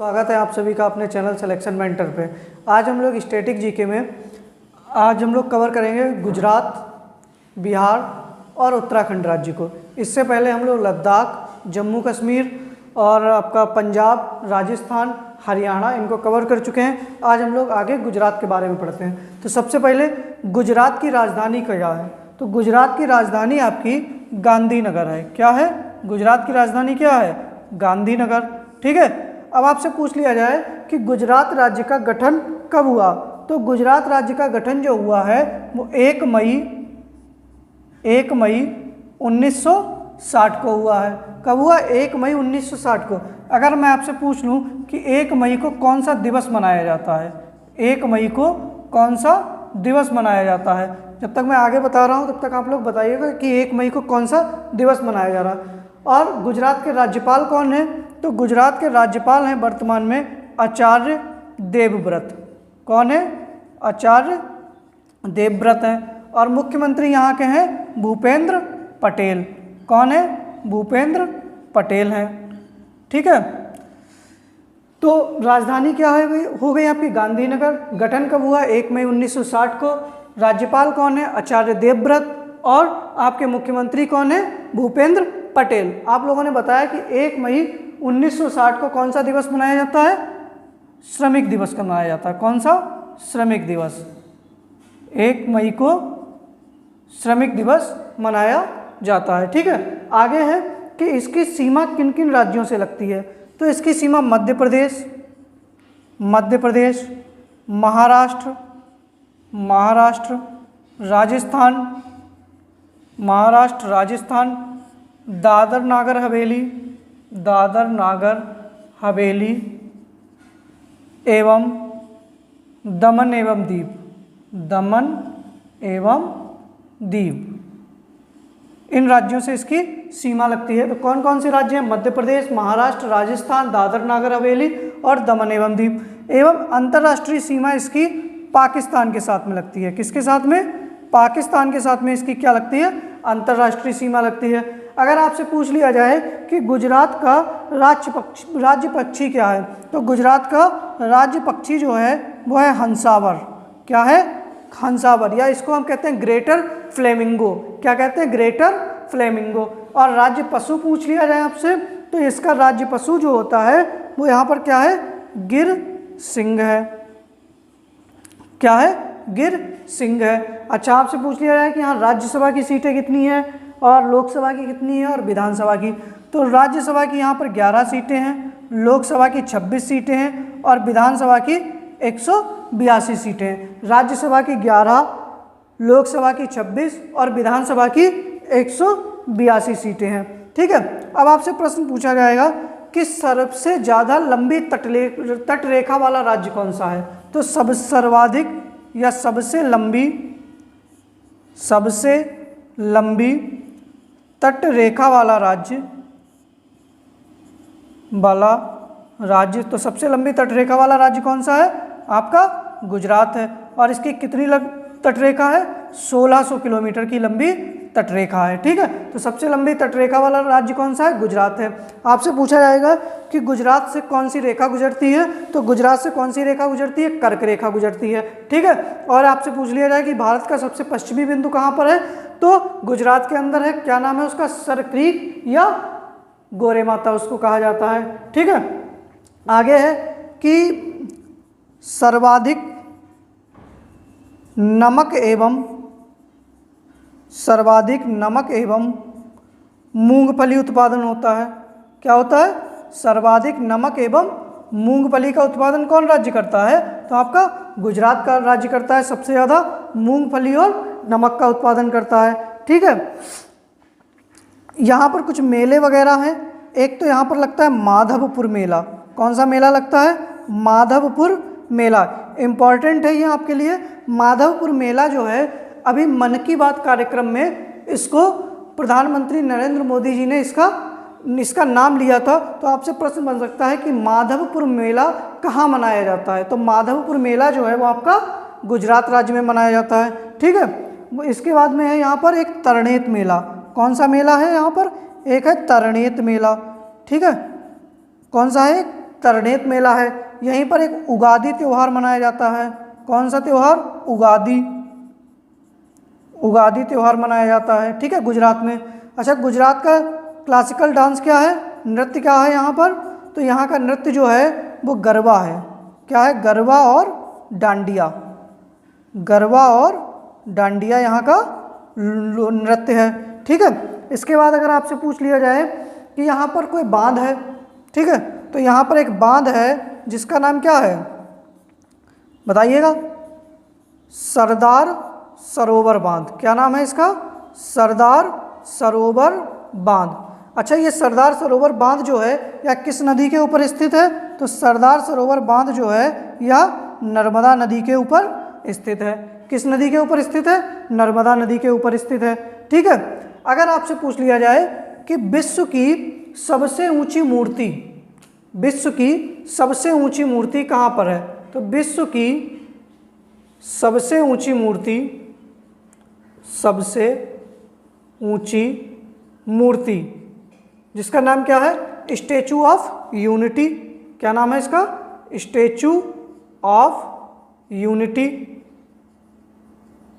स्वागत है आप सभी का अपने चैनल सिलेक्शन मेंटर पे। आज हम लोग स्टैटिक जीके में आज हम लोग कवर करेंगे गुजरात, बिहार और उत्तराखंड राज्य को। इससे पहले हम लोग लद्दाख, जम्मू कश्मीर और आपका पंजाब, राजस्थान, हरियाणा इनको कवर कर चुके हैं। आज हम लोग आगे गुजरात के बारे में पढ़ते हैं। तो सबसे पहले गुजरात की राजधानी क्या है? तो गुजरात की राजधानी आपकी गांधीनगर है। क्या है? गुजरात की राजधानी क्या है? गांधीनगर। ठीक है। अब आपसे पूछ लिया जाए कि गुजरात राज्य का गठन कब हुआ? तो गुजरात राज्य का गठन जो हुआ है वो 1 मई 1960 को हुआ है। कब हुआ? 1 मई 1960 को। अगर मैं आपसे पूछ लूं कि 1 मई को कौन सा दिवस मनाया जाता है, 1 मई को कौन सा दिवस मनाया जाता है? जब तक मैं आगे बता रहा हूं तब तक आप लोग बताइएगा कि 1 मई को कौन सा दिवस मनाया जा रहा है। और गुजरात के राज्यपाल कौन है? तो गुजरात के राज्यपाल हैं वर्तमान में आचार्य देवव्रत। कौन है? आचार्य देवव्रत हैं। और मुख्यमंत्री यहाँ के हैं भूपेंद्र पटेल। कौन है? भूपेंद्र पटेल हैं। ठीक है। तो राजधानी क्या है? हो गई आपकी गांधीनगर। गठन कब हुआ? 1 मई 1960 को। राज्यपाल कौन है? आचार्य देवव्रत। और आपके मुख्यमंत्री कौन है? भूपेंद्र पटेल। आप लोगों ने बताया कि 1 मई 1960 को कौन सा दिवस मनाया जाता है? श्रमिक दिवस का मनाया जाता है। कौन सा? श्रमिक दिवस। 1 मई को श्रमिक दिवस मनाया जाता है। ठीक है। आगे है कि इसकी सीमा किन किन राज्यों से लगती है? तो इसकी सीमा मध्य प्रदेश, महाराष्ट्र, राजस्थान, दादर नागर हवेली एवं दमन एवं दीव। इन राज्यों से इसकी सीमा लगती है। तो कौन कौन से राज्य हैं? मध्य प्रदेश, महाराष्ट्र, राजस्थान, दादर नागर हवेली और दमन एवं दीव। एवं अंतर्राष्ट्रीय सीमा इसकी पाकिस्तान के साथ में लगती है। किसके साथ में? पाकिस्तान के साथ में इसकी क्या लगती है? अंतर्राष्ट्रीय सीमा लगती है। अगर आपसे पूछ लिया जाए कि गुजरात का राज्य पक्षी क्या है? तो गुजरात का राज्य पक्षी जो है वो है हंसावर। क्या है? हंसावर, या इसको हम कहते हैं ग्रेटर फ्लेमिंगो। क्या कहते हैं? Greater flamingo. और राज्य पशु पूछ लिया जाए आपसे तो इसका राज्य पशु जो होता है वो यहाँ पर क्या है? गिर सिंह है। क्या है? गिर सिंह है। अच्छा, आपसे पूछ लिया जाए कि यहाँ राज्यसभा की सीटें कितनी हैं और लोकसभा की कितनी है और विधानसभा की? तो राज्यसभा की यहाँ पर 11 सीटें हैं, लोकसभा की 26 सीटें हैं और विधानसभा की 182 सीटें हैं। राज्यसभा की 11, लोकसभा की 26 और विधानसभा की 182 सीटें हैं। ठीक है। अब आपसे प्रश्न पूछा जाएगा कि सबसे ज़्यादा लंबी तटरेखा वाला राज्य कौन सा है? तो सर्वाधिक या सबसे लंबी तटरेखा वाला राज्य तो सबसे लंबी तटरेखा वाला राज्य कौन सा है? आपका गुजरात है। और इसकी कितनी तटरेखा है? 1600 किलोमीटर की लंबी तटरेखा है। ठीक है। तो सबसे लंबी तटरेखा वाला राज्य कौन सा है? गुजरात है। आपसे पूछा जाएगा कि गुजरात से कौन सी रेखा गुजरती है? तो गुजरात से कौन सी रेखा गुजरती है? कर्क रेखा गुजरती है। ठीक है। और आपसे पूछ लिया जाए कि भारत का सबसे पश्चिमी बिंदु कहाँ पर है? तो गुजरात के अंदर है। क्या नाम है उसका? सरक्रीक या गोरे माता उसको कहा जाता है। ठीक है। आगे है कि सर्वाधिक नमक एवं मूंगफली उत्पादन होता है। क्या होता है? सर्वाधिक नमक एवं मूंगफली का उत्पादन कौन राज्य करता है? तो आपका गुजरात का राज्य करता है। सबसे ज़्यादा मूंगफली और नमक का उत्पादन करता है। ठीक है। यहाँ पर कुछ मेले वगैरह हैं। एक तो यहाँ पर लगता है माधवपुर मेला। कौन सा मेला लगता है? माधवपुर मेला। इम्पॉर्टेंट है ये आपके लिए। माधवपुर मेला जो है अभी मन की बात कार्यक्रम में इसको प्रधानमंत्री नरेंद्र मोदी जी ने इसका नाम लिया था। तो आपसे प्रश्न बन सकता है कि माधवपुर मेला कहाँ मनाया जाता है? तो माधवपुर मेला जो है वो आपका गुजरात राज्य में मनाया जाता है। ठीक है। इसके बाद में है यहाँ पर एक तरणेत मेला। कौन सा मेला है यहाँ पर? एक है तरणेत मेला। ठीक है। कौन सा है? तरनेत मेला है। यहीं पर एक उगादी त्यौहार मनाया जाता है। कौन सा त्यौहार? उगादी। उगादी त्यौहार मनाया जाता है, ठीक है, गुजरात में। अच्छा, गुजरात का क्लासिकल डांस क्या है, नृत्य क्या है यहाँ पर? तो यहाँ का नृत्य जो है वो गरबा है। क्या है? गरबा और डांडिया। गरबा और डांडिया यहाँ का नृत्य है, ठीक है। इसके बाद अगर आपसे पूछ लिया जाए कि यहाँ पर कोई बांध है, ठीक है, तो यहाँ पर एक बांध है जिसका नाम क्या है, बताइएगा? सरदार सरोवर बांध। क्या नाम है इसका? सरदार सरोवर बांध। अच्छा, ये सरदार सरोवर बांध जो है यह किस नदी के ऊपर स्थित है? तो सरदार सरोवर बांध जो है यह नर्मदा नदी के ऊपर स्थित है। किस नदी के ऊपर स्थित है? नर्मदा नदी के ऊपर स्थित है, ठीक है। अगर आपसे पूछ लिया जाए कि विश्व की सबसे ऊंची मूर्ति, विश्व की सबसे ऊंची मूर्ति कहाँ पर है? तो विश्व की सबसे ऊंची मूर्ति, सबसे ऊंची मूर्ति जिसका नाम क्या है? Statue of unity. क्या नाम है इसका? Statue of unity.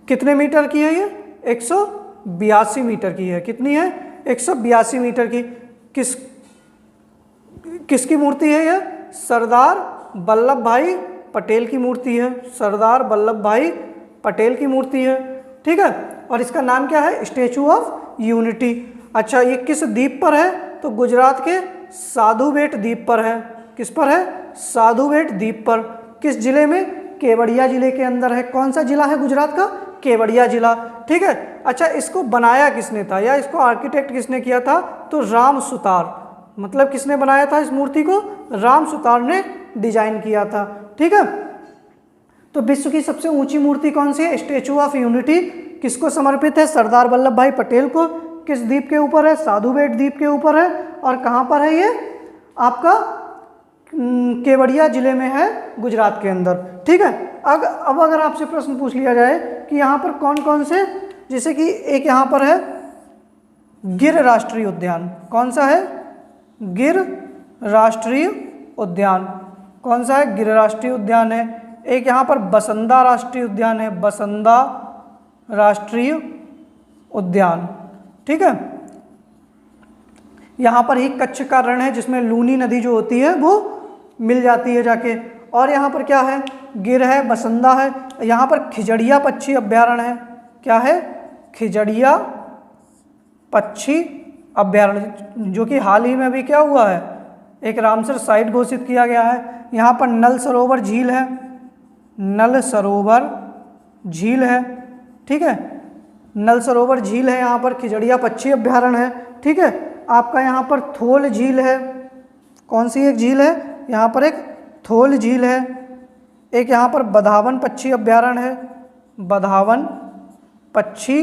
कितने मीटर की है ये? 182 मीटर की है। कितनी है? 182 मीटर की। किसकी मूर्ति है यह? सरदार वल्लभ भाई पटेल की मूर्ति है। सरदार वल्लभ भाई पटेल की मूर्ति है, ठीक है। और इसका नाम क्या है? Statue of unity. अच्छा, ये किस द्वीप पर है? तो गुजरात के साधु बेट द्वीप पर है। किस पर है? साधु बेट द्वीप पर। किस जिले में? केवड़िया जिले के अंदर है। कौन सा जिला है गुजरात का? केवड़िया जिला, ठीक है। अच्छा, इसको बनाया किसने था या इसको आर्किटेक्ट किसने किया था? तो राम सुतार। मतलब किसने बनाया था इस मूर्ति को? राम सुतार ने डिजाइन किया था, ठीक है। तो विश्व की सबसे ऊंची मूर्ति कौन सी है? Statue of unity. किसको समर्पित है? सरदार वल्लभ भाई पटेल को। किस द्वीप के ऊपर है? साधु बेट द्वीप के ऊपर है। और कहाँ पर है ये? आपका केवड़िया जिले में है, गुजरात के अंदर, ठीक है। अब अगर आपसे प्रश्न पूछ लिया जाए कि यहाँ पर कौन कौन से, जैसे कि एक यहाँ पर है गिर राष्ट्रीय उद्यान। कौन सा है? गिर राष्ट्रीय उद्यान। कौन सा है? गिर राष्ट्रीय उद्यान है। एक यहाँ पर बसंदा राष्ट्रीय उद्यान है। बसंदा राष्ट्रीय उद्यान, ठीक है। यहाँ पर ही कच्छ का रण है जिसमें लूनी नदी जो होती है वो मिल जाती है जाके। और यहाँ पर क्या है? गिर है, बसंदा है। यहाँ पर खिजड़िया पक्षी अभ्यारण्य है। क्या है? खिजड़िया पक्षी अभ्यारण्य, जो कि हाल ही में अभी क्या हुआ है, एक रामसर साइट घोषित किया गया है। यहाँ पर नल सरोवर झील है। नल सरोवर झील है, ठीक है। नल सरोवर झील है। यहाँ पर खिजड़िया पक्षी अभ्यारण्य है, ठीक है। आपका यहाँ पर थोल झील है। कौन सी एक झील है? यहाँ पर एक थोल झील है। एक यहाँ पर बधावन पक्षी अभ्यारण्य है। बधावन पक्षी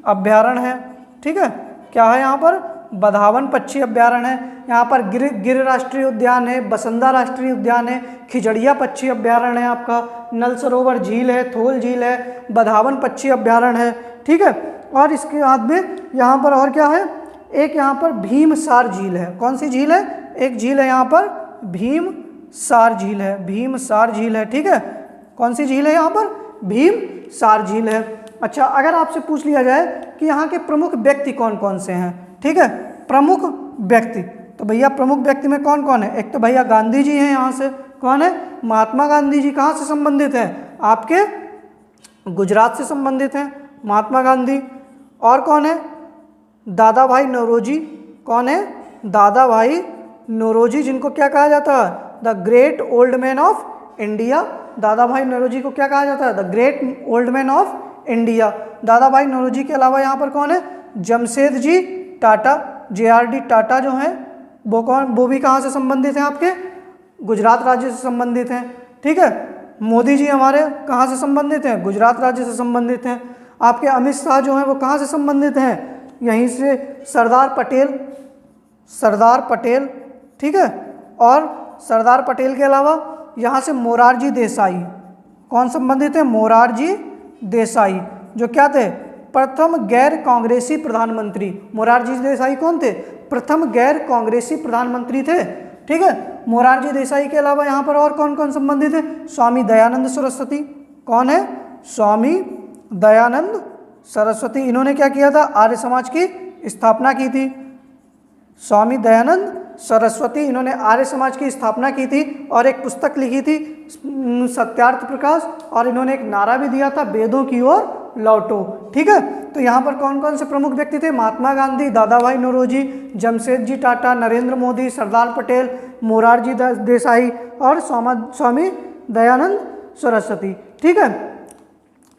अभ्यारण्य है, ठीक है। क्या है यहाँ पर? बधावन पक्षी अभ्यारण्य है। यहाँ पर गिर राष्ट्रीय उद्यान है, बसंदा राष्ट्रीय उद्यान है, खिजड़िया पक्षी अभ्यारण्य है, आपका नल सरोवर झील है, थोल झील है, बधावन पक्षी अभ्यारण्य है, ठीक है। और इसके बाद में यहाँ पर और क्या है? एक यहाँ पर भीमसार झील है। कौन सी झील है? एक झील है यहाँ पर भीमसार झील है। भीमसार झील है, ठीक है। कौन सी झील है यहाँ पर? भीमसार झील है। अच्छा, अगर आपसे पूछ लिया जाए कि यहाँ के प्रमुख व्यक्ति कौन कौन से हैं, ठीक है, प्रमुख व्यक्ति, तो भैया प्रमुख व्यक्ति में कौन कौन है? एक तो भैया गांधी जी हैं, यहाँ से कौन है? महात्मा गांधी जी। कहाँ से संबंधित हैं? आपके गुजरात से संबंधित हैं महात्मा गांधी। और कौन है? दादा भाई नौरोजी। कौन है? दादा भाई नौरोजी, जिनको क्या कहा जाता है? The great old man of India. दादा भाई नौरोजी को क्या कहा जाता है? The great old man of India. दादा भाई नौरोजी के अलावा यहाँ पर कौन है? जमशेद जी टाटा, JRD टाटा जो हैं वो कौन? वो भी कहाँ से संबंधित हैं? आपके गुजरात राज्य से संबंधित हैं, ठीक है। मोदी जी हमारे कहाँ से संबंधित हैं? गुजरात राज्य से संबंधित हैं। आपके अमित शाह जो हैं वो कहाँ से संबंधित हैं? यहीं से सरदार पटेल, ठीक है। और सरदार पटेल के अलावा यहाँ से मोरारजी देसाई। कौन संबंधित है? मोरारजी देसाई, जो क्या थे? प्रथम गैर कांग्रेसी प्रधानमंत्री। मोरारजी देसाई कौन थे? प्रथम गैर कांग्रेसी प्रधानमंत्री थे, ठीक है। मोरारजी देसाई के अलावा यहाँ पर और कौन कौन संबंधित है? स्वामी दयानंद सरस्वती। कौन है? स्वामी दयानंद सरस्वती। इन्होंने क्या किया था? आर्य समाज की स्थापना की थी। स्वामी दयानंद सरस्वती, इन्होंने आर्य समाज की स्थापना की थी और एक पुस्तक लिखी थी सत्यार्थ प्रकाश, और इन्होंने एक नारा भी दिया था, वेदों की ओर लौटो। ठीक है, तो यहाँ पर कौन कौन से प्रमुख व्यक्ति थे? महात्मा गांधी, दादा भाई नौरोजी, जमशेदजी टाटा, नरेंद्र मोदी, सरदार पटेल, मोरारजी देसाई और स्वामी दयानंद सरस्वती। ठीक है,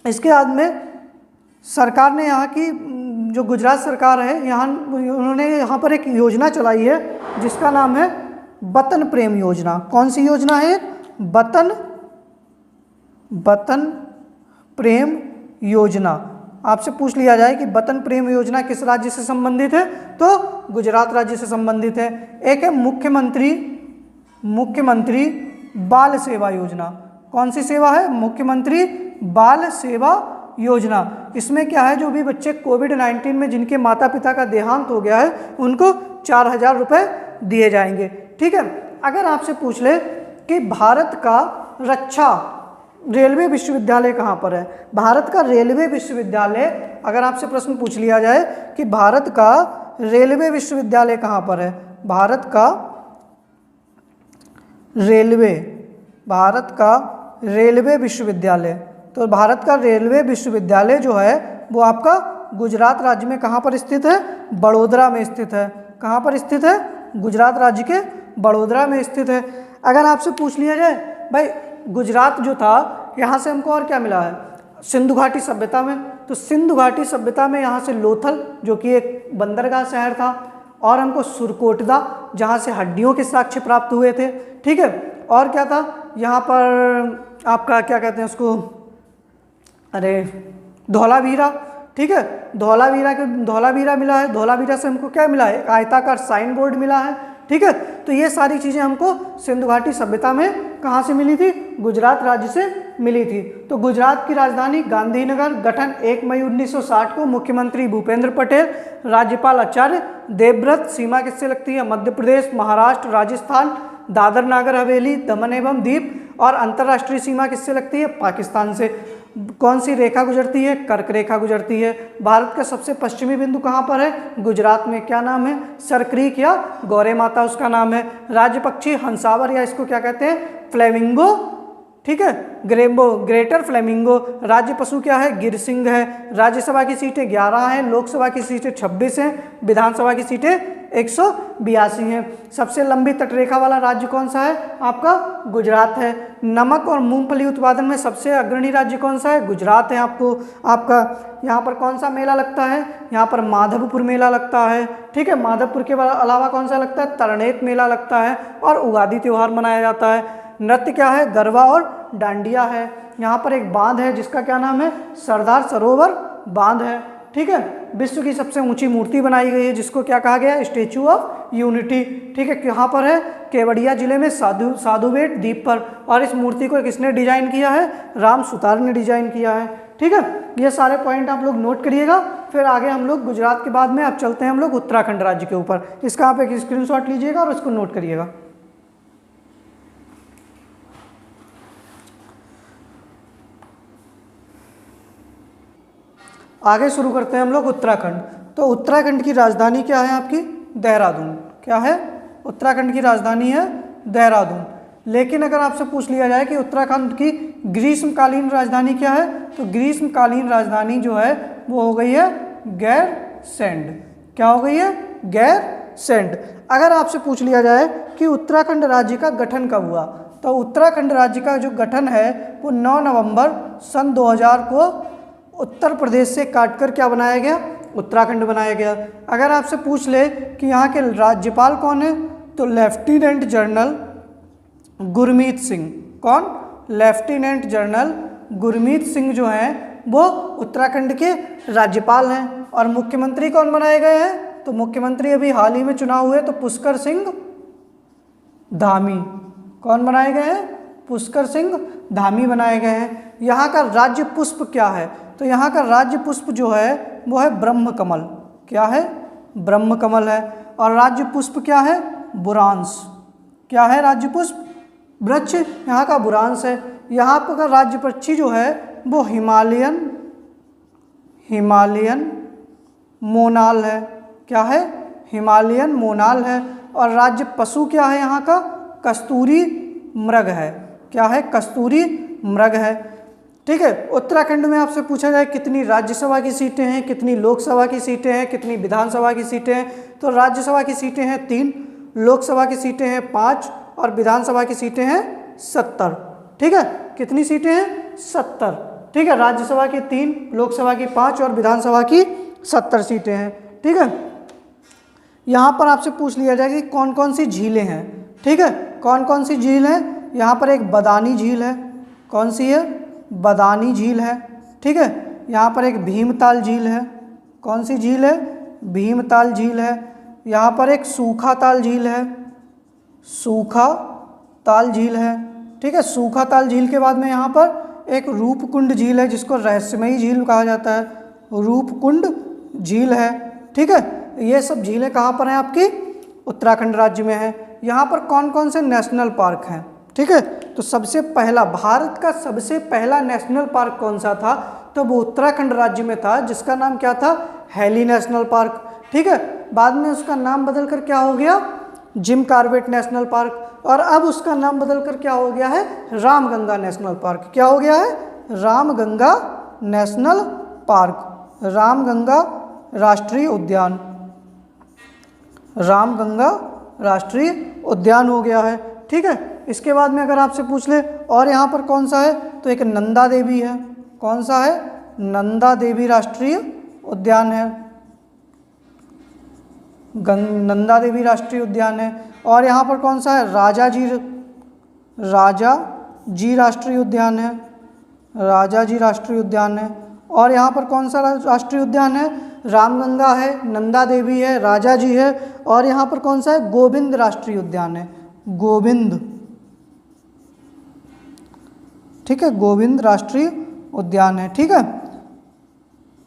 इसके बाद में सरकार ने यहाँ की जो गुजरात सरकार है, यहाँ उन्होंने यहाँ पर एक योजना चलाई है जिसका नाम है वतन प्रेम योजना। कौन सी योजना है? वतन प्रेम योजना। आपसे पूछ लिया जाए कि वतन प्रेम योजना किस राज्य से संबंधित है, तो गुजरात राज्य से संबंधित है। एक है मुख्यमंत्री बाल सेवा योजना। कौन सी सेवा है? मुख्यमंत्री बाल सेवा योजना। इसमें क्या है, जो भी बच्चे कोविड-19 में जिनके माता पिता का देहांत हो गया है उनको 4,000 रुपये दिए जाएंगे। ठीक है, अगर आपसे पूछ ले कि भारत का रक्षा रेलवे विश्वविद्यालय कहाँ पर है? भारत का रेलवे विश्वविद्यालय, अगर आपसे प्रश्न पूछ लिया जाए कि भारत का रेलवे विश्वविद्यालय कहाँ पर है? भारत का रेलवे विश्वविद्यालय, तो भारत का रेलवे विश्वविद्यालय जो है वो आपका गुजरात राज्य में कहाँ पर स्थित है? बड़ोदरा में स्थित है। कहाँ पर स्थित है? गुजरात राज्य के बड़ोदरा में स्थित है। अगर आपसे पूछ लिया जाए भाई गुजरात जो था, यहाँ से हमको और क्या मिला है? सिंधु घाटी सभ्यता में। तो सिंधु घाटी सभ्यता में यहाँ से लोथल जो कि एक बंदरगाह शहर था, और हमको सुरकोटदा जहाँ से हड्डियों के साक्ष्य प्राप्त हुए थे। ठीक है, और क्या था यहाँ पर आपका, क्या कहते हैं उसको, अरे धौलावीरा। ठीक है, धौलावीरा मिला है। धौलावीरा से हमको क्या मिला है? एक आयताकार साइन बोर्ड मिला है। ठीक है, तो ये सारी चीज़ें हमको सिंधु घाटी सभ्यता में कहाँ से मिली थी? गुजरात राज्य से मिली थी। तो गुजरात की राजधानी गांधीनगर, गठन 1 मई 1960 को, मुख्यमंत्री भूपेंद्र पटेल, राज्यपाल आचार्य देवव्रत। सीमा किससे लगती है? मध्य प्रदेश, महाराष्ट्र, राजस्थान, दादर नागर हवेली, दमन एवं दीप। और अंतर्राष्ट्रीय सीमा किससे लगती है? पाकिस्तान से। कौन सी रेखा गुजरती है? कर्क रेखा गुजरती है। भारत का सबसे पश्चिमी बिंदु कहाँ पर है? गुजरात में। क्या नाम है? सरक्रीक या गौरे माता उसका नाम है। राज्य पक्षी हंसावर, या इसको क्या कहते हैं? फ्लेमिंगो। ठीक है, ग्रेटर फ्लेमिंगो। राज्य पशु क्या है? गिरसिंह है। राज्यसभा की सीटें 11 हैं, लोकसभा की सीटें 26 हैं, विधानसभा की सीटें 182 हैं। सबसे लंबी तटरेखा वाला राज्य कौन सा है? आपका गुजरात है। नमक और मूंगफली उत्पादन में सबसे अग्रणी राज्य कौन सा है? गुजरात है। आपका यहाँ पर कौन सा मेला लगता है? यहाँ पर माधवपुर मेला लगता है। ठीक है, माधवपुर के अलावा कौन सा लगता है? तरनेत मेला लगता है, और उगादी त्यौहार मनाया जाता है। नृत्य क्या है? गरबा और डांडिया है। यहाँ पर एक बांध है जिसका क्या नाम है? सरदार सरोवर बांध है। ठीक है, विश्व की सबसे ऊंची मूर्ति बनाई गई है जिसको क्या कहा गया? Statue of unity. ठीक है, कहाँ पर है? केवड़िया जिले में साधुबेट द्वीप पर। और इस मूर्ति को किसने डिजाइन किया है? राम सुतार ने डिजाइन किया है। ठीक है, ये सारे पॉइंट आप लोग नोट करिएगा। फिर आगे हम लोग गुजरात के बाद में अब चलते हैं हम लोग उत्तराखंड राज्य के ऊपर। इसका आप एक स्क्रीनशॉट लीजिएगा और उसको नोट करिएगा। आगे शुरू करते हैं हम लोग उत्तराखंड। तो उत्तराखंड की राजधानी क्या है आपकी? देहरादून। क्या है? उत्तराखंड की राजधानी है देहरादून। लेकिन अगर आपसे पूछ लिया जाए कि उत्तराखंड की ग्रीष्मकालीन राजधानी क्या है, तो ग्रीष्मकालीन राजधानी जो है वो हो गई है गैरसैंड। क्या हो गई है? गैरसैंड। अगर आपसे पूछ लिया जाए कि उत्तराखंड राज्य का गठन कब हुआ, तो उत्तराखंड राज्य का जो गठन है वो 9 नवंबर सन 2000 को उत्तर प्रदेश से काटकर क्या बनाया गया? उत्तराखंड बनाया गया। अगर आपसे पूछ ले कि यहाँ के राज्यपाल कौन है, तो लेफ्टिनेंट जनरल गुरमीत सिंह। कौन? लेफ्टिनेंट जनरल गुरमीत सिंह जो हैं वो उत्तराखंड के राज्यपाल हैं। और मुख्यमंत्री कौन बनाए गए हैं? तो मुख्यमंत्री अभी हाल ही में चुनाव हुए तो पुष्कर सिंह धामी। कौन बनाए गए हैं? पुष्कर सिंह धामी बनाए गए हैं। यहाँ का राज्य पुष्प क्या है? तो यहाँ का राज्य पुष्प जो है वो है ब्रह्म कमल। क्या है? ब्रह्म कमल है। और राज्य पुष्प क्या है? बुरांश। क्या है राज्य पुष्प? वृक्ष यहाँ का बुरांश है। यहाँ पर राज्य पक्षी जो है वो हिमालयन मोनाल है। क्या है? हिमालयन मोनाल है। और राज्य पशु क्या है यहाँ का? कस्तूरी मृग है। क्या है? कस्तूरी मृग है। ठीक है। उत्तराखंड में आपसे पूछा जाए कितनी राज्यसभा की सीटें हैं, कितनी लोकसभा की सीटें हैं, कितनी विधानसभा की सीटें हैं, तो राज्यसभा की सीटें हैं 3, लोकसभा की सीटें हैं 5 और विधानसभा की सीटें हैं 70। ठीक है। कितनी सीटें हैं? 70। ठीक है। राज्यसभा की 3, लोकसभा की 5 और विधानसभा की 70 सीटें हैं। ठीक है। यहाँ पर आपसे पूछ लिया जाए कि कौन कौन सी झीलें हैं। ठीक है। कौन कौन सी झील है? यहाँ पर एक बदानी झील है। कौन सी है? बदानी झील है। ठीक है। यहाँ पर एक भीमताल झील है। कौन सी झील है? भीमताल झील है। यहाँ पर एक सूखा ताल झील है। सूखा ताल झील है। ठीक है। सूखा ताल झील के बाद में यहाँ पर एक रूपकुंड झील है जिसको रहस्यमयी झील कहा जाता है। रूपकुंड झील है। ठीक है। ये सब झीलें कहाँ पर हैं? आपकी उत्तराखंड राज्य में है। यहाँ पर कौन कौन से नेशनल पार्क हैं? ठीक है। तो सबसे पहला, भारत का सबसे पहला नेशनल पार्क कौन सा था? तो वो उत्तराखंड राज्य में था, जिसका नाम क्या था? Hailey National Park. ठीक है। बाद में उसका नाम बदलकर क्या हो गया? Jim Corbett national park. और अब उसका नाम बदलकर क्या हो गया है? Ramganga national park. क्या हो गया है? Ramganga national park. रामगंगा राष्ट्रीय उद्यान। रामगंगा राष्ट्रीय उद्यान हो गया है। ठीक है। इसके बाद में अगर आपसे पूछ ले और यहाँ पर कौन सा है, तो एक नंदा देवी है। कौन सा है? नंदा देवी राष्ट्रीय उद्यान है। नंदा देवी राष्ट्रीय उद्यान है। और यहाँ पर कौन सा है? राजा जी राष्ट्रीय उद्यान है। राजा जी राष्ट्रीय उद्यान है। और यहाँ पर कौन सा राष्ट्रीय उद्यान है? रामगंगा है, नंदा देवी है, राजा जी है। और यहाँ पर कौन सा है? गोविंद राष्ट्रीय उद्यान है। गोविंद। ठीक है। गोविंद राष्ट्रीय उद्यान है। ठीक है।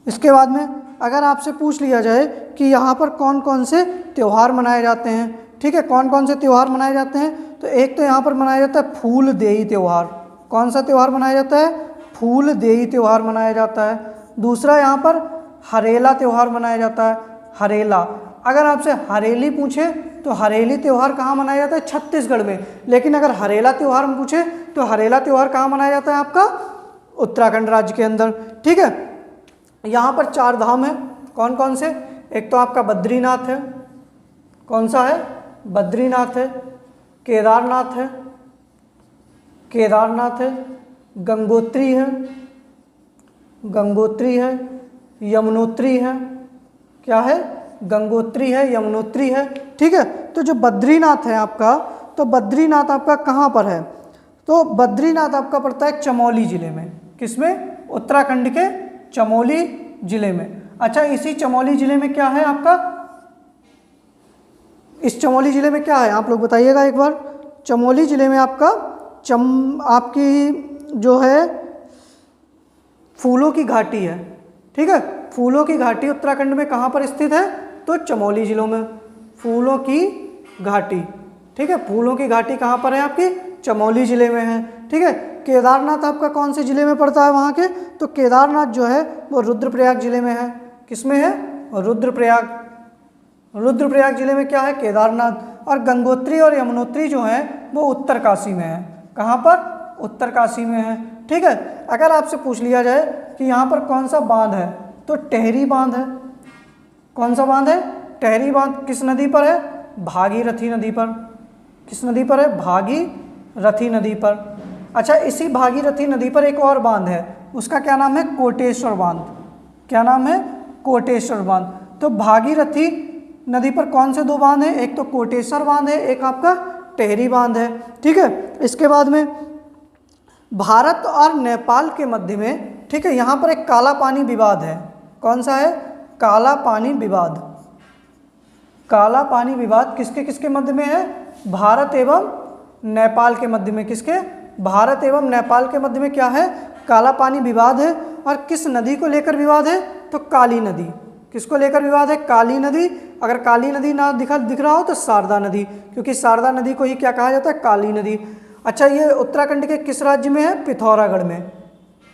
इसके बाद में अगर आपसे पूछ लिया जाए कि यहाँ पर कौन कौन से त्यौहार मनाए जाते हैं। ठीक है। कौन कौन से त्यौहार मनाए जाते हैं, तो एक तो यहाँ पर मनाया जाता है फूल देई त्यौहार। कौन सा त्यौहार मनाया जाता है? फूल देई त्यौहार मनाया जाता है। दूसरा यहाँ पर हरेला त्यौहार मनाया जाता है। हरेला। अगर आपसे हरेली पूछे तो हरेली त्यौहार कहाँ मनाया जाता है? छत्तीसगढ़ में। लेकिन अगर हरेला त्यौहार में पूछे तो हरेला त्यौहार कहाँ मनाया जाता है? आपका उत्तराखंड राज्य के अंदर। ठीक है। यहाँ पर 4 धाम है। कौन कौन से? एक तो आपका बद्रीनाथ है। कौन सा है? बद्रीनाथ है। केदारनाथ है। केदारनाथ है। गंगोत्री है। गंगोत्री है। यमुनोत्री है। क्या है? गंगोत्री है, यमुनोत्री है। ठीक है। तो जो बद्रीनाथ है आपका, तो बद्रीनाथ आपका कहाँ पर है? तो बद्रीनाथ आपका पड़ता है चमोली जिले में। किसमें? उत्तराखंड के चमोली जिले में। अच्छा, इसी चमोली जिले में क्या है आपका? इस चमोली जिले में क्या है आप लोग बताइएगा एक बार। चमोली जिले में आपका आपकी जो है फूलों की घाटी है। ठीक है। फूलों की घाटी उत्तराखंड में कहाँ पर स्थित है? तो चमोली जिलों में फूलों की घाटी। ठीक है। फूलों की घाटी कहाँ पर है? आपकी चमोली जिले में है। ठीक है। केदारनाथ आपका कौन से जिले में पड़ता है वहाँ के? तो केदारनाथ जो है वो रुद्रप्रयाग जिले में है। किस में है? रुद्रप्रयाग। रुद्रप्रयाग जिले में क्या है? केदारनाथ। और गंगोत्री और यमुनोत्री जो है वो उत्तरकाशी में है। कहाँ पर? उत्तरकाशी में है। ठीक है। अगर आपसे पूछ लिया जाए कि यहाँ पर कौन सा बांध है, तो टेहरी बांध है। कौन सा बांध है? टेहरी बांध। किस नदी पर है? भागीरथी नदी पर। किस नदी पर है? भागीरथी नदी पर। अच्छा, इसी भागीरथी नदी पर एक और बांध है, उसका क्या नाम है? कोटेश्वर बांध। क्या नाम है? कोटेश्वर बांध। तो भागीरथी नदी पर कौन से 2 बांध हैं? एक तो कोटेश्वर बांध है, एक आपका टेहरी बांध है। ठीक है। इसके बाद में भारत और नेपाल के मध्य में, ठीक है, यहाँ पर एक काला पानी विवाद है। कौन सा है? काला पानी विवाद। काला पानी विवाद किसके किसके मध्य में है? भारत एवं नेपाल के मध्य में। किसके? भारत एवं नेपाल के मध्य में क्या है? काला पानी विवाद है। और किस नदी को लेकर विवाद है? तो काली नदी। किसको लेकर विवाद है? काली नदी। अगर काली नदी ना दिख रहा हो तो शारदा नदी, क्योंकि शारदा नदी को ही क्या कहा जाता है? काली नदी। अच्छा, ये उत्तराखंड के किस राज्य में है? पिथौरागढ़ में।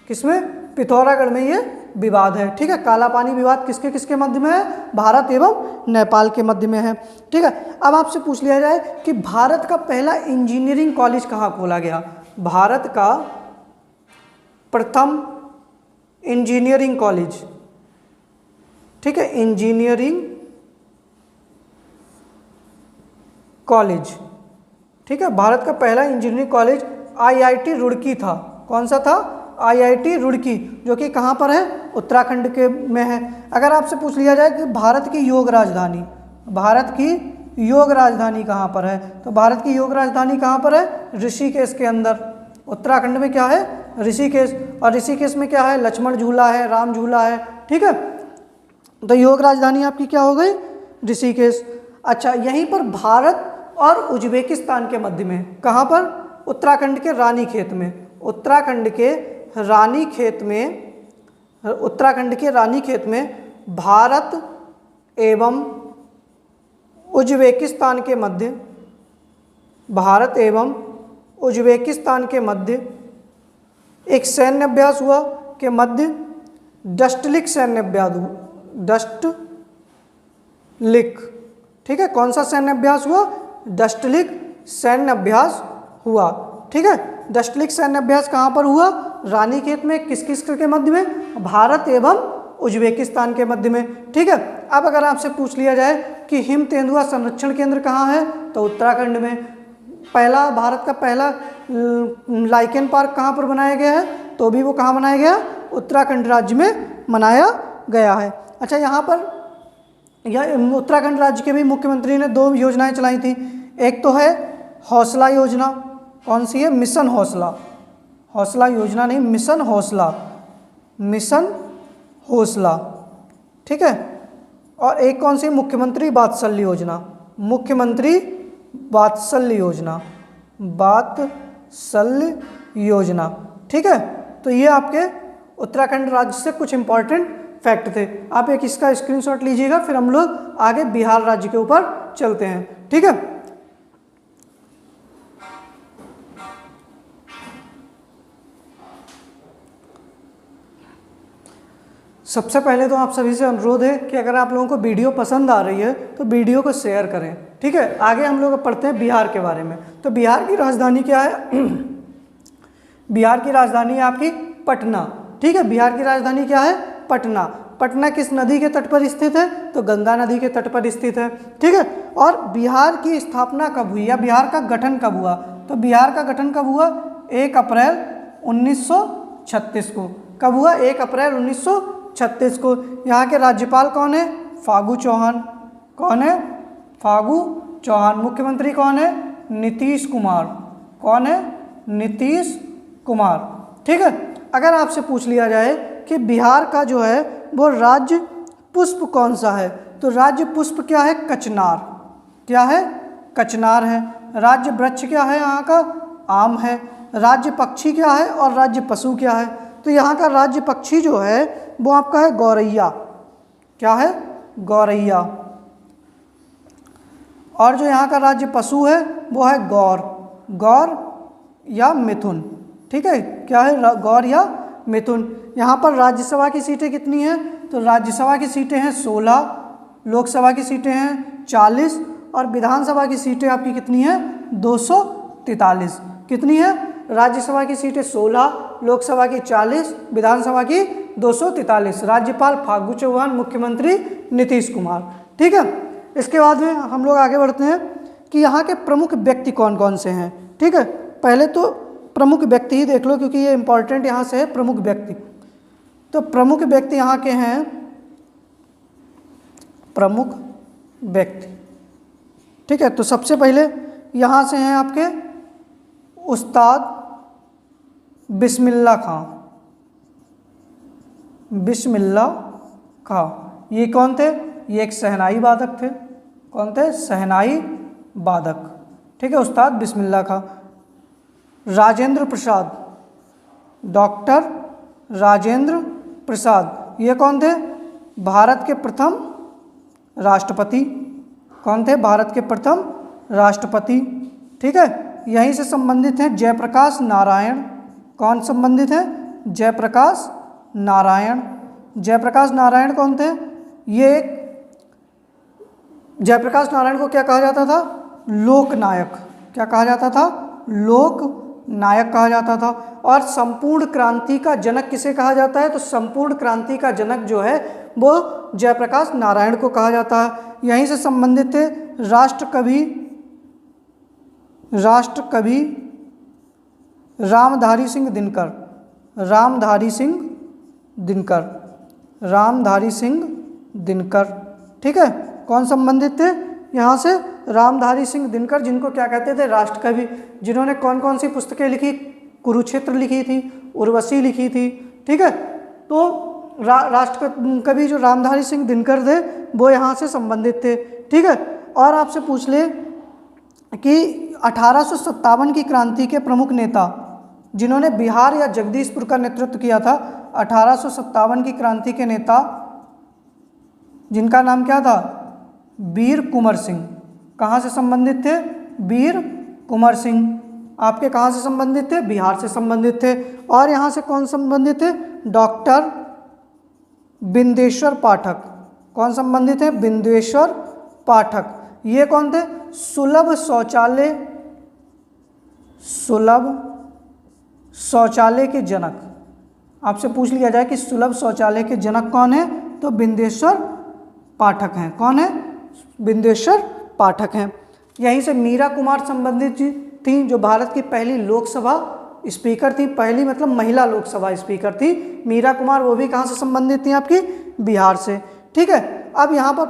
किसमें? पिथौरागढ़ में ये विवाद है। ठीक है, काला पानी विवाद किसके किसके मध्य में है? भारत एवं नेपाल के मध्य में है। ठीक है, अब आपसे पूछ लिया जाए कि भारत का पहला इंजीनियरिंग कॉलेज कहाँ खोला गया? भारत का प्रथम इंजीनियरिंग कॉलेज, ठीक है, इंजीनियरिंग कॉलेज, ठीक है, भारत का पहला इंजीनियरिंग कॉलेज आईआईटी रुड़की था। कौन सा था? आईआईटी रुड़की, जो कि कहाँ पर है? उत्तराखंड के में है। अगर आपसे पूछ लिया जाए कि भारत की योग राजधानी, भारत की योग राजधानी कहाँ पर है? तो भारत की योग राजधानी कहाँ पर है? ऋषिकेश के अंदर। उत्तराखंड में क्या है? ऋषिकेश। और ऋषिकेश में क्या है? लक्ष्मण झूला है, राम झूला है। ठीक है, तो योग राजधानी आपकी क्या हो गई? ऋषिकेश। अच्छा, यहीं पर भारत और उज्बेकिस्तान के मध्य में, कहाँ पर? उत्तराखंड के रानीखेत में। उत्तराखंड के रानीखेत में, उत्तराखंड के रानीखेत में भारत एवं उज्बेकिस्तान के मध्य, भारत एवं उज्बेकिस्तान के मध्य एक सैन्य अभ्यास हुआ के मध्य डस्टलिक सैन्य अभ्यास, डस्टलिक। ठीक है, कौन सा सैन्य अभ्यास हुआ? डस्टलिक सैन्य अभ्यास हुआ। ठीक है, डस्टलिक सैन्य अभ्यास कहाँ पर हुआ? रानीखेत में। किस किस के मध्य में? भारत एवं उज्बेकिस्तान के मध्य में। ठीक है, अब अगर आपसे पूछ लिया जाए कि हिम तेंदुआ संरक्षण केंद्र कहाँ है? तो उत्तराखंड में। पहला, भारत का पहला लाइकेन पार्क कहाँ पर बनाया गया है? तो भी वो कहाँ बनाया गया? उत्तराखंड राज्य में बनाया गया है। अच्छा, यहाँ पर यह उत्तराखंड राज्य के भी मुख्यमंत्री ने 2 योजनाएं चलाई थी। एक तो है हौसला योजना। कौन सी है? मिशन हौसला। हौसला योजना नहीं, मिशन हौसला, मिशन हौसला। ठीक है, और एक कौन सी? मुख्यमंत्री वात्सल्य योजना। मुख्यमंत्री वात्सल्य योजना, वात्सल्य योजना। ठीक है, तो ये आपके उत्तराखंड राज्य से कुछ इंपॉर्टेंट फैक्ट थे। आप एक इसका स्क्रीनशॉट लीजिएगा, फिर हम लोग आगे बिहार राज्य के ऊपर चलते हैं। ठीक है, सबसे पहले तो आप सभी से अनुरोध है कि अगर आप लोगों को वीडियो पसंद आ रही है तो वीडियो को शेयर करें। ठीक है, आगे हम लोग पढ़ते हैं बिहार के बारे में। तो बिहार की राजधानी क्या है? बिहार की राजधानी है आपकी पटना। ठीक है, बिहार की राजधानी क्या है? पटना। पटना किस नदी के तट पर स्थित है? तो गंगा नदी के तट पर स्थित है। ठीक है, और बिहार की स्थापना कब हुई या बिहार का गठन कब हुआ? तो बिहार का गठन कब हुआ? 1 अप्रैल 1936 को। कब हुआ? 1 अप्रैल 1936 को। यहाँ के राज्यपाल कौन है? फागू चौहान। कौन है? फागू चौहान। मुख्यमंत्री कौन है? नीतीश कुमार। कौन है? नीतीश कुमार। ठीक है, अगर आपसे पूछ लिया जाए कि बिहार का जो है वो राज्य पुष्प कौन सा है, तो राज्य पुष्प क्या है? कचनार। क्या है? कचनार है। राज्य वृक्ष क्या है यहाँ का? आम है। राज्य पक्षी क्या है और राज्य पशु क्या है? तो यहाँ का राज्य पक्षी जो है वो आपका है गौरैया। क्या है? गौरैया। और जो यहाँ का राज्य पशु है वो है गौर। गौर या मिथुन। ठीक है, क्या है? गौर या मिथुन। यहाँ पर राज्यसभा की सीटें कितनी हैं? तो राज्यसभा की सीटें हैं 16, लोकसभा की सीटें हैं 40 और विधानसभा की सीटें आपकी कितनी हैं? 243। कितनी है? राज्यसभा की सीटें 16, लोकसभा की 40, विधानसभा की 243। राज्यपाल फागू चौहान, मुख्यमंत्री नीतीश कुमार। ठीक है, इसके बाद में हम लोग आगे बढ़ते हैं कि यहाँ के प्रमुख व्यक्ति कौन कौन से हैं। ठीक है, पहले तो प्रमुख व्यक्ति ही देख लो क्योंकि ये इंपॉर्टेंट यहाँ से है। प्रमुख व्यक्ति, तो प्रमुख व्यक्ति यहाँ के हैं, प्रमुख व्यक्ति। ठीक है, तो सबसे पहले यहाँ से हैं आपके उस्ताद बिस्मिल्लाह खां। बिस्मिल्लाह खां, ये कौन थे? ये एक शहनाई वादक थे। कौन थे? शहनाई वादक। ठीक है, उस्ताद बिस्मिल्लाह खां। राजेंद्र प्रसाद, डॉक्टर राजेंद्र प्रसाद, ये कौन थे? भारत के प्रथम राष्ट्रपति। कौन थे? भारत के प्रथम राष्ट्रपति। ठीक है, यहीं से संबंधित हैं जयप्रकाश नारायण। कौन संबंधित है? जयप्रकाश नारायण। जयप्रकाश नारायण कौन थे? ये जयप्रकाश नारायण को क्या कहा जाता था? लोकनायक। क्या कहा जाता था? लोकनायक कहा जाता था। और संपूर्ण क्रांति का जनक किसे कहा जाता है? तो संपूर्ण क्रांति का जनक जो है वो जयप्रकाश नारायण को कहा जाता है। यहीं से संबंधित थे राष्ट्रकवि रामधारी सिंह दिनकर। रामधारी सिंह दिनकर। ठीक है, कौन संबंधित थे? यहाँ से रामधारी सिंह दिनकर, जिनको क्या कहते थे? राष्ट्रकवि। जिन्होंने कौन कौन सी पुस्तकें लिखी? कुरुक्षेत्र लिखी थी, उर्वशी लिखी थी। ठीक है, तो राष्ट्रकवि जो रामधारी सिंह दिनकर थे वो यहाँ से संबंधित थे। ठीक है, और आपसे पूछ ले कि 1857 की क्रांति के प्रमुख नेता जिन्होंने बिहार या जगदीशपुर का नेतृत्व किया था, 1857 की क्रांति के नेता जिनका नाम क्या था? वीर कुंवर सिंह। कहाँ से संबंधित थे? वीर कुंवर सिंह। आपके कहाँ से संबंधित थे? बिहार से संबंधित थे। और यहाँ से कौन संबंधित थे? डॉक्टर बिंदेश्वर पाठक। कौन संबंधित है? बिंदेश्वर पाठक। ये कौन थे? सुलभ शौचालय के जनक। आपसे पूछ लिया जाए कि सुलभ शौचालय के जनक कौन है, तो बिंदेश्वर पाठक हैं। कौन है? बिंदेश्वर पाठक हैं। यहीं से मीरा कुमार संबंधित थी, जो भारत की पहली लोकसभा स्पीकर थी। पहली मतलब महिला लोकसभा स्पीकर थी मीरा कुमार। वो भी कहाँ से संबंधित थी? आपकी बिहार से। ठीक है, अब यहाँ पर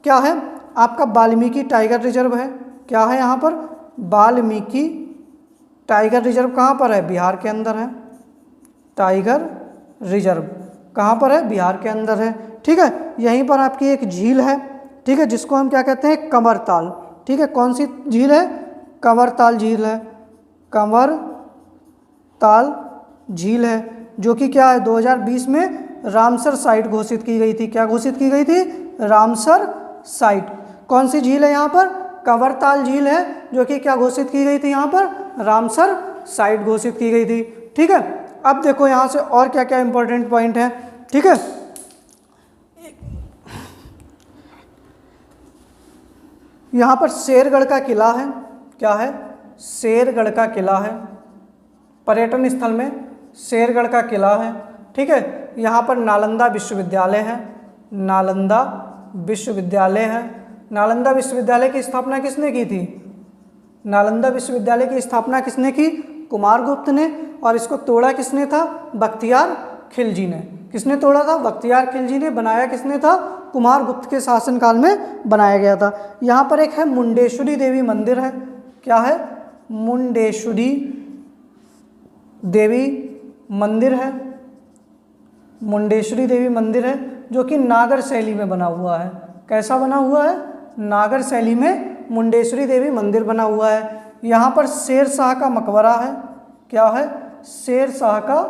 क्या है? आपका वाल्मीकि टाइगर रिजर्व है। क्या है यहाँ पर? वाल्मीकि टाइगर रिजर्व कहाँ पर है? बिहार के अंदर है। टाइगर रिजर्व कहाँ पर है? बिहार के अंदर है। ठीक है, यहीं पर आपकी एक झील है। ठीक है, जिसको हम क्या कहते हैं? कंवरताल। ठीक है, कौन सी झील है? कंवरताल झील है। कंवरताल झील है, जो कि क्या है? 2020 में रामसर साइट घोषित की गई थी। क्या घोषित की गई थी? Ramsar site. कौन सी झील है यहाँ पर? कंवरताल झील है, जो कि क्या घोषित की गई थी यहाँ पर? रामसर साइट घोषित की गई थी। ठीक है, अब देखो यहाँ से और क्या क्या इंपॉर्टेंट पॉइंट है। ठीक है, यहाँ पर शेरगढ़ का किला है। क्या है? शेरगढ़ का किला है। पर्यटन स्थल में शेरगढ़ का किला है। ठीक है, यहाँ पर नालंदा विश्वविद्यालय है। नालंदा विश्वविद्यालय है। नालंदा विश्वविद्यालय की स्थापना किसने की थी? नालंदा विश्वविद्यालय की स्थापना किसने की? कुमारगुप्त ने। और इसको तोड़ा किसने था? बख्तियार खिलजी ने। किसने तोड़ा था? बख्तियार खिलजी ने। बनाया किसने था? कुमारगुप्त के शासनकाल में बनाया गया था। यहाँ पर एक है मुंडेश्वरी देवी मंदिर है। क्या है? मुंडेश्वरी देवी मंदिर है। मुंडेश्वरी देवी मंदिर है, जो कि नागर शैली में बना हुआ है। कैसा बना हुआ है? नागर शैली में मुंडेश्वरी देवी मंदिर बना हुआ है। यहाँ पर शेर शाह का मकबरा है। क्या है? शेर शाह का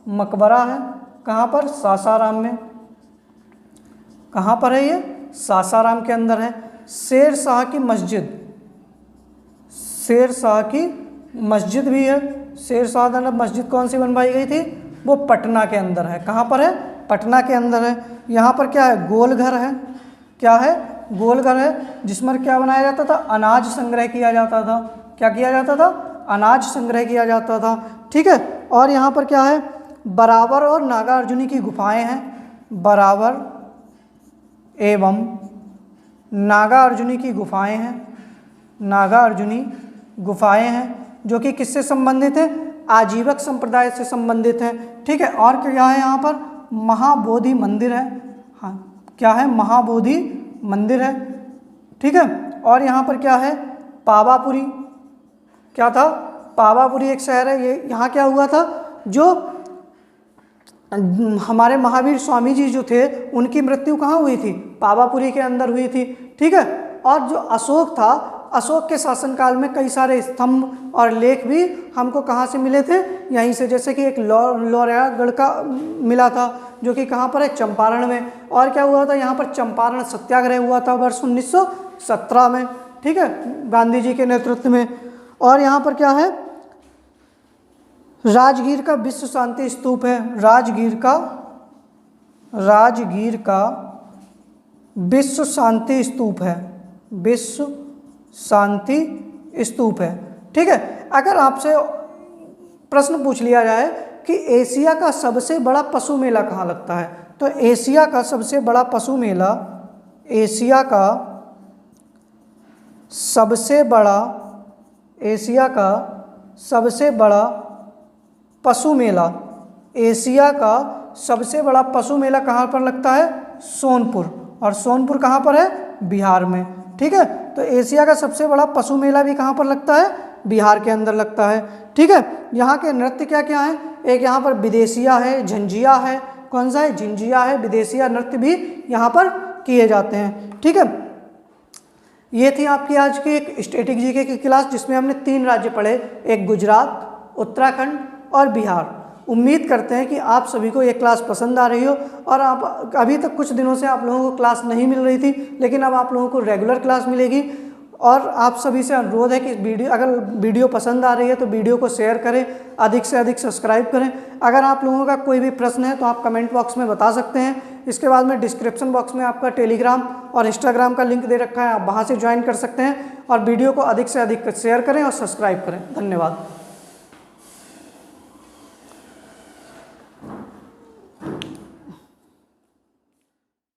मकबरा है। कहाँ पर? सासाराम में। कहाँ पर है ये? सासाराम के अंदर है। शेर शाह की मस्जिद, शेर शाह की मस्जिद भी है। शेर शाह द्वारा मस्जिद कौन सी बनवाई गई थी? वो पटना के अंदर है। कहाँ पर है? पटना के अंदर है। यहाँ पर क्या है? गोलघर है। क्या है? गोलघर है, जिसमें क्या बनाया जाता था? अनाज संग्रह किया जाता था। क्या किया जाता था? अनाज संग्रह किया जाता था। ठीक है, और यहाँ पर क्या है? बराबर और नागार्जुनी की गुफाएं हैं। बराबर एवं नागार्जुनी की गुफाएं हैं। नागार्जुनी गुफाएं हैं, जो कि किससे संबंधित है? आजीवक संप्रदाय से संबंधित है। ठीक है, और क्या है? यहाँ पर महाबोधि मंदिर है। हाँ, क्या है? महाबोधि मंदिर है। ठीक है, और यहाँ पर क्या है? पावापुरी। क्या था? पावापुरी एक शहर है। ये यहाँ क्या हुआ था? जो हमारे महावीर स्वामी जी जो थे, उनकी मृत्यु कहाँ हुई थी? पावापुरी के अंदर हुई थी। ठीक है, और जो अशोक था अशोक के शासनकाल में कई सारे स्तंभ और लेख भी हमको कहाँ से मिले थे, यहीं से। जैसे कि एक लोहरागढ़ का मिला था, जो कि कहाँ पर है, चंपारण में। और क्या हुआ था यहाँ पर, चंपारण सत्याग्रह हुआ था वर्ष 1917 में, ठीक है, गांधी जी के नेतृत्व में। और यहाँ पर क्या है, राजगीर का विश्व शांति स्तूप है, राजगीर का विश्व शांति स्तूप है, विश्व शांति स्तूप है, ठीक है। अगर आपसे प्रश्न पूछ लिया जाए कि एशिया का सबसे बड़ा पशु मेला कहाँ लगता है, तो एशिया का सबसे बड़ा पशु मेला, एशिया का सबसे बड़ा पशु मेला, एशिया का सबसे बड़ा पशु मेला कहाँ पर लगता है, सोनपुर। और सोनपुर कहाँ पर है, बिहार में, ठीक है। तो एशिया का सबसे बड़ा पशु मेला भी कहाँ पर लगता है, बिहार के अंदर लगता है, ठीक है। यहाँ के नृत्य क्या क्या हैं, एक यहाँ पर विदेशिया है, झंझिया है, कौन सा है, झिंझिया है, विदेशिया नृत्य भी यहाँ पर किए जाते हैं, ठीक है। ये थी आपकी आज की एक स्टैटिक जीके की क्लास, जिसमें हमने 3 राज्य पढ़े, एक गुजरात, उत्तराखंड और बिहार। उम्मीद करते हैं कि आप सभी को ये क्लास पसंद आ रही हो। और आप अभी तक कुछ दिनों से आप लोगों को क्लास नहीं मिल रही थी, लेकिन अब आप लोगों को रेगुलर क्लास मिलेगी। और आप सभी से अनुरोध है कि अगर वीडियो पसंद आ रही है तो वीडियो को शेयर करें, अधिक से अधिक सब्सक्राइब करें। अगर आप लोगों का कोई भी प्रश्न है तो आप कमेंट बॉक्स में बता सकते हैं। इसके बाद में डिस्क्रिप्शन बॉक्स में आपका टेलीग्राम और इंस्टाग्राम का लिंक दे रखा है, आप वहाँ से ज्वाइन कर सकते हैं। और वीडियो को अधिक से अधिक शेयर करें और सब्सक्राइब करें। धन्यवाद।